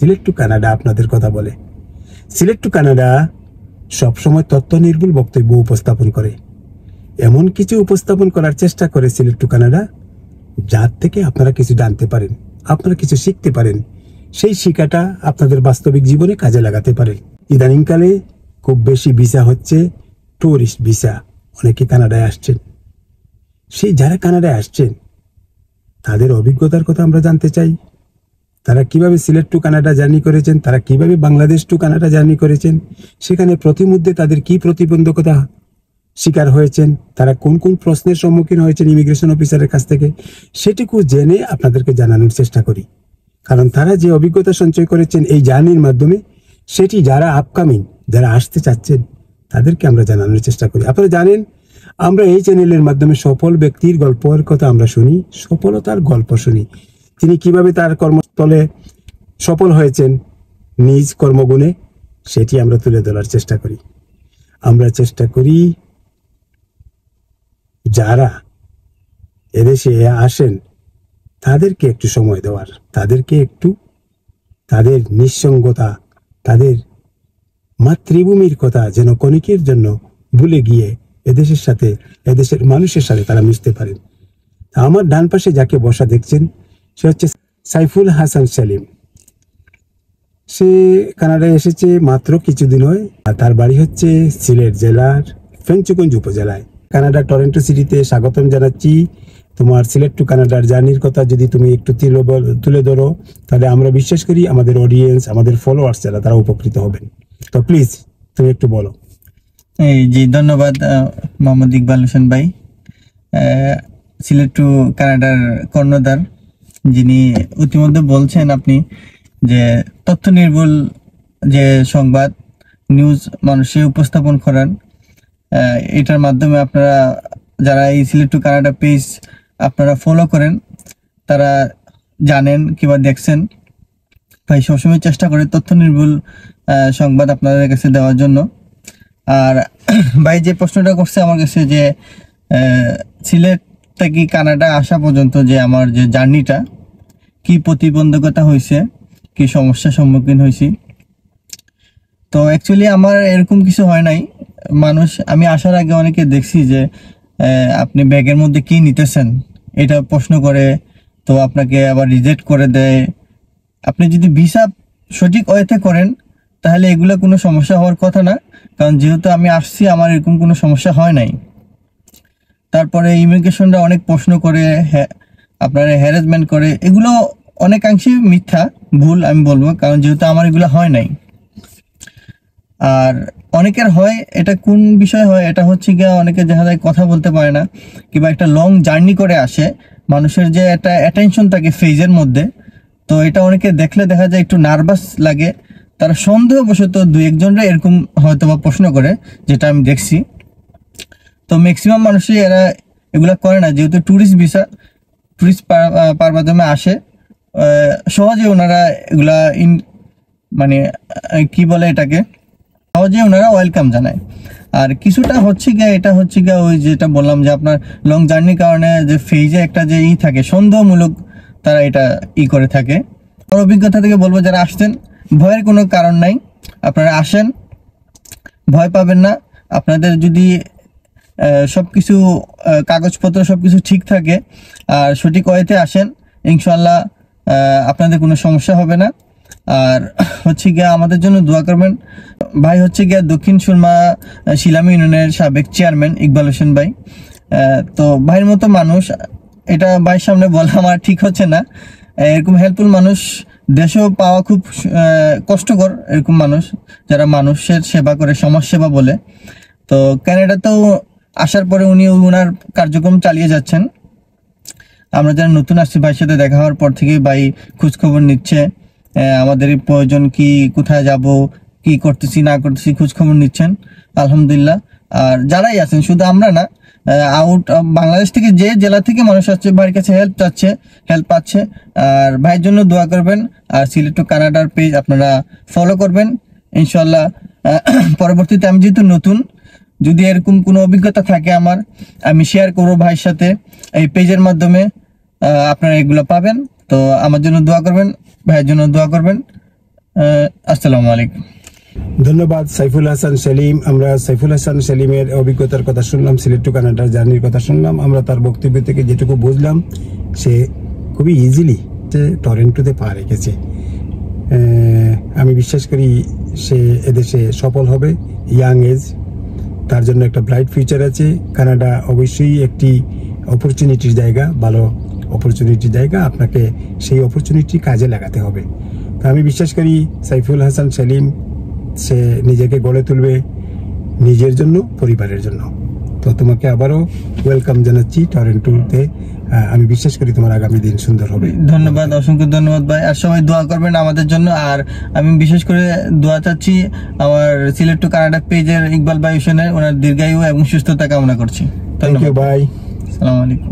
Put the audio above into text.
Select to Canada আপনাদের কথা বলে। সিলেক্ট টু কানাডা সবসময় তথ্য নির্ভুল বক্তব্য উপস্থাপন করে, এমন কিছু উপস্থাপন করার চেষ্টা করে সিলেক্ট টু কানাডা যার থেকে আপনারা কিছু জানতে পারেন, আপনারা কিছু শিখতে পারেন, সেই শিক্ষাটা আপনাদের বাস্তবিক জীবনে কাজে লাগাতে পারেন। ইদানিংকালে খুব বেশি ভিসা হচ্ছে ট্যুরিস্ট ভিসা, অনেকে কানাডায় আসছেন। সেই যারা কানাডায় আসছেন তাদের অভিজ্ঞতার কথা আমরা জানতে চাই। তারা কিভাবে সিলেক্ট টু কানাডা জার্নি করেছেন, তারা কিভাবে বাংলাদেশ টু কানাডা জার্নি করেছেন, সেখানে প্রতিমধ্যে তাদের কি প্রতিবন্ধকতা শিকার হয়েছেন, তারা কোন কোন প্রশ্নের সম্মুখীন হয়েছেন ইমিগ্রেশন অফিসারের কাছ থেকে, সেটুকু জেনে আপনাদেরকে জানানোর চেষ্টা করি। কারণ তারা যে অভিজ্ঞতা সঞ্চয় করেছেন এই জার্নির মাধ্যমে, সেটি যারা আপকামিং, যারা আসতে চাচ্ছেন তাদেরকে আমরা জানানোর চেষ্টা করি। আপনারা জানেন আমরা এই চ্যানেলের মাধ্যমে সফল ব্যক্তির গল্পের কথা আমরা শুনি, সফলতার গল্প শুনি। তিনি কিভাবে তার কর্মস্থলে সফল হয়েছেন নিজ কর্মগুণে, সেটি আমরা তুলে ধরার চেষ্টা করি। আমরা চেষ্টা করি যারা এদেশে আসেন তাদেরকে একটু সময় দেওয়ার, তাদেরকে একটু তাদের নিঃসঙ্গতা, তাদের মাতৃভূমির কথা যেন ক্ষণিকের জন্য ভুলে গিয়ে এদেশের সাথে, এদেশের মানুষের সাথে তারা মিশতে পারেন। আমার ডান পাশে যাকে বসা দেখছেন সে হচ্ছে সাইফুল হাসান সেলিম। সে কানাডায় এসেছে মাত্র কিছুদিন হয়, আর তার বাড়ি হচ্ছে সিলেট জেলার ফেঞ্চুগঞ্জ উপজেলায়। কানাডা টরন্টো সিটিতে স্বাগতম জানাচ্ছি। তোমার সিলেক্ট টু কানাডার জার্নির কথা যদি তুমি একটু তুলে ধরো, তাহলে আমরা বিশ্বাস করি আমাদের অডিয়েন্স, আমাদের ফলোয়ার্স যারা, তারা উপকৃত হবেন। তো প্লিজ তুমি একটু বলো। জি, ধন্যবাদ মোহাম্মদ ইকবাল হোসেন ভাই, সিলেক্ট টু কানাডার কর্ণধার, যিনি ইতিমধ্যে বলছেন আপনি যে তথ্য নির্ভুল যে সংবাদ নিউজ মানুষের উপস্থাপন করেন, এটার মাধ্যমে আপনারা যারা এই সিলেক্ট টু কানাডা পেজ আপনারা ফলো করেন তারা জানেন কিংবা দেখছেন ভাই সবসময় চেষ্টা করে তথ্য নির্ভুল সংবাদ আপনাদের কাছে দেওয়ার জন্য। আর ভাই যে প্রশ্নটা করছে আমার কাছে যে সিলেট থেকে কানাডা আসা পর্যন্ত যে আমার যে জার্নিটা, কি প্রতিবন্ধকতা হয়েছে, কি সমস্যার সম্মুখীন হয়েছি, তো অ্যাকচুয়ালি আমার এরকম কিছু হয় নাই। মানুষ, আমি আসার আগে অনেকে দেখছি যে আপনি ব্যাগের মধ্যে কি নিতেছেন এটা প্রশ্ন করে, তো আপনাকে আবার রিজেক্ট করে দেয়। আপনি যদি ভিসা সঠিক ওয়েতে করেন তাহলে এগুলো কোনো সমস্যা হওয়ার কথা না, কারণ যেহেতু আমি আসছি আমার এরকম কোনো সমস্যা হয় নাই। তারপরে ইমিগ্রেশনরা অনেক প্রশ্ন করে, আপনারা হ্যারাসমেন্ট করে, এগুলো অনেকাংশে মিথ্যা, ভুল আমি বলবো, কারণ যেহেতু আমার এগুলো হয় নাই। আর অনেকের হয়, এটা কোন বিষয় হয়, এটা হচ্ছে গিয়ে অনেকে দেখা যায় কথা বলতে পারে না কিংবা একটা লং জার্নি করে আসে, মানুষের যে একটা অ্যাটেনশন থাকে ফেজের মধ্যে, তো এটা অনেকে দেখলে দেখা যায় একটু নার্ভাস লাগে, তারা সন্দেহবশত দু একজনরা এরকম হয়তো বা প্রশ্ন করে, যেটা আমি দেখছি। তো ম্যাক্সিমাম মানুষই এরা এগুলা করে না, যেহেতু ট্যুরিস্ট ভিসা, ট্যুরিস্ট মাধ্যমে আসে, সহজে ওনারা এগুলা মানে কি বলে এটাকে, সহজে ওনারা ওয়েলকাম জানায়। আর কিছুটা হচ্ছে গিয়ে, এটা হচ্ছে গিয়ে ওই যেটা বললাম যে আপনার লং জার্নির কারণে যে ফেজে একটা যে থাকে সন্দেহমূলক, তারা এটা করে থাকে। আমার অভিজ্ঞতা থেকে বলবো যারা আসছেন ভয়ের কোনো কারণ নাই, আপনারা আসেন, ভয় পাবেন না। আপনাদের যদি সবকিছু কাগজপত্র সবকিছু ঠিক থাকে আর সঠিক ওয়েতে আসেন, ইনশাল্লাহ আপনাদের কোনো সমস্যা হবে না। আর হচ্ছে গিয়া আমাদের জন্য দোয়া করবেন। ভাই হচ্ছে গিয়া দক্ষিণ সুরমা শিলামি ইউনিয়নের সাবেক চেয়ারম্যান ইকবাল হোসেন ভাই। তো ভাইয়ের মতো মানুষ, এটা ভাইয়ের সামনে বলা আমার ঠিক হচ্ছে না, এরকম হেল্পফুল মানুষ দেশেও পাওয়া খুব কষ্টকর। এরকম মানুষ যারা মানুষের সেবা করে, সমাজ সেবা বলে। তো কানাডাতেও আসার পরে উনি ওনার কার্যক্রম চালিয়ে যাচ্ছেন। আমরা যারা নতুন আসছি ভাইয়ের সাথে দেখা হওয়ার পর থেকেই ভাই খোঁজখবর নিচ্ছে, আমাদের প্রয়োজন কি, কোথায় যাব, কি করতেছি না করতেছি খোঁজখবর নিচ্ছেন, আলহামদুলিল্লাহ। আর যারাই আছেন, শুধু আমরা না, আউট বাংলাদেশ থেকে যে জেলা থেকে মানুষ আসছে ভাইয়ের কাছে হেল্প চাচ্ছে, হেল্প পাচ্ছে। আর ভাইয়ের জন্য দোয়া করবেন। আর সিলেক্ট টু কানাডার পেজ আপনারা ফলো করবেন ইনশাল্লাহ। পরবর্তীতে আমি যেহেতু নতুন, যদি এরকম কোনো অভিজ্ঞতা থাকে আমার, আমি শেয়ার করবো ভাইয়ের সাথে এই পেজের মাধ্যমে, আপনারা এগুলো পাবেন। তো আমার জন্য দোয়া করবেন, ভাইয়ের জন্য দোয়া করবেন। আসসালামু আলাইকুম। ধন্যবাদ সাইফুল হাসান সেলিম। আমরা সাইফুল হাসান সেলিমের অভিজ্ঞতার কথা শুনলাম, সিলেট টু কানাডার জার্নির কথা শুনলাম। আমরা তার বক্তব্য থেকে যেটুকু বুঝলাম, সে খুবই ইজিলি টরেন্টোতে পা রেখেছে। আমি বিশ্বাস করি সে এদেশে সফল হবে। ইয়াং এজ, তার জন্য একটা ব্রাইট ফিউচার আছে। কানাডা অবশ্যই একটি অপরচুনিটির জায়গা, ভালো অপরচুনিটির জায়গা। আপনাকে সেই অপরচুনিটি কাজে লাগাতে হবে। তো আমি বিশ্বাস করি সাইফুল হাসান সেলিম সে নিজেকে গড়ে তুলবে নিজের জন্য, পরিবারের জন্য। তো তোমাকে আবারও ওয়েলকাম জানাচ্ছি টরেন্টোতে। আমি বিশ্বাস করি তোমার আগামী দিন সুন্দর হবে। ধন্যবাদ, অসংখ্য ধন্যবাদ ভাই। আর সবাই দোয়া করবেন আমাদের জন্য। আর আমি বিশেষ করে দোয়া চাচ্ছি আমার সিলেট টু কানাডা পেজের ইকবাল ভাই হোসেনের, ওনার দীর্ঘায়ু এবং সুস্থতা কামনা করছি। Thank you, bye. আসসালামু আলাইকুম।